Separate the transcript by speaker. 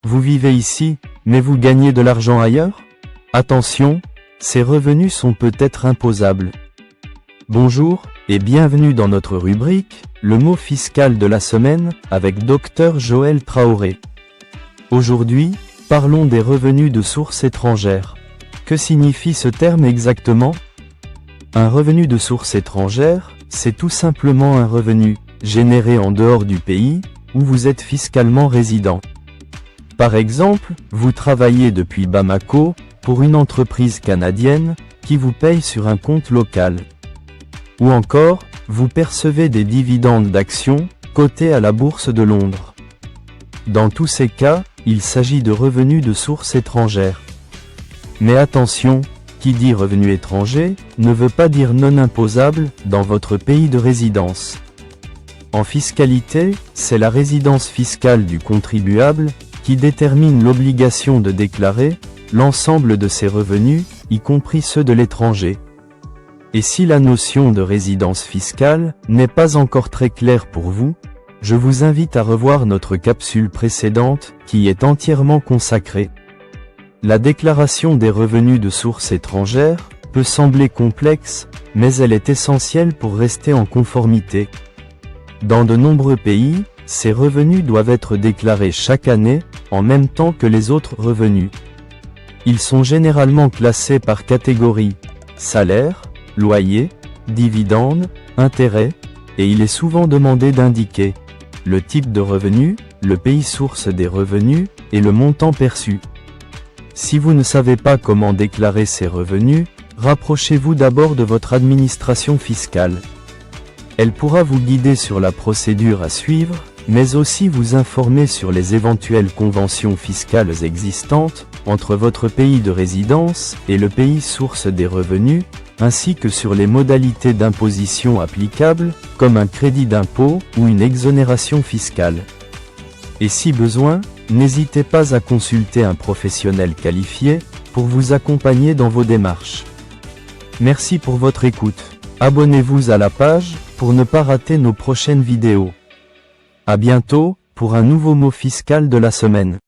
Speaker 1: Vous vivez ici, mais vous gagnez de l'argent ailleurs? Attention, ces revenus sont peut-être imposables. Bonjour, et bienvenue dans notre rubrique, le mot fiscal de la semaine, avec Dr Joël Traoré. Aujourd'hui, parlons des revenus de source étrangère. Que signifie ce terme exactement? Un revenu de source étrangère, c'est tout simplement un revenu, généré en dehors du pays, où vous êtes fiscalement résident. Par exemple, vous travaillez depuis Bamako, pour une entreprise canadienne, qui vous paye sur un compte local. Ou encore, vous percevez des dividendes d'actions, cotés à la bourse de Londres. Dans tous ces cas, il s'agit de revenus de source étrangère. Mais attention, qui dit revenu étranger, ne veut pas dire non imposable, dans votre pays de résidence. En fiscalité, c'est la résidence fiscale du contribuable, qui détermine l'obligation de déclarer l'ensemble de ses revenus, y compris ceux de l'étranger. Et si la notion de résidence fiscale n'est pas encore très claire pour vous, je vous invite à revoir notre capsule précédente, qui est entièrement consacrée. La déclaration des revenus de source étrangère peut sembler complexe, mais elle est essentielle pour rester en conformité. Dans de nombreux pays, ces revenus doivent être déclarés chaque année, en même temps que les autres revenus. Ils sont généralement classés par catégorie: salaire, loyer, dividendes, intérêts, et il est souvent demandé d'indiquer le type de revenu, le pays source des revenus, et le montant perçu. Si vous ne savez pas comment déclarer ces revenus, rapprochez-vous d'abord de votre administration fiscale. Elle pourra vous guider sur la procédure à suivre, mais aussi vous informer sur les éventuelles conventions fiscales existantes, entre votre pays de résidence et le pays source des revenus, ainsi que sur les modalités d'imposition applicables, comme un crédit d'impôt ou une exonération fiscale. Et si besoin, n'hésitez pas à consulter un professionnel qualifié, pour vous accompagner dans vos démarches. Merci pour votre écoute. Abonnez-vous à la page, pour ne pas rater nos prochaines vidéos. À bientôt, pour un nouveau mot fiscal de la semaine.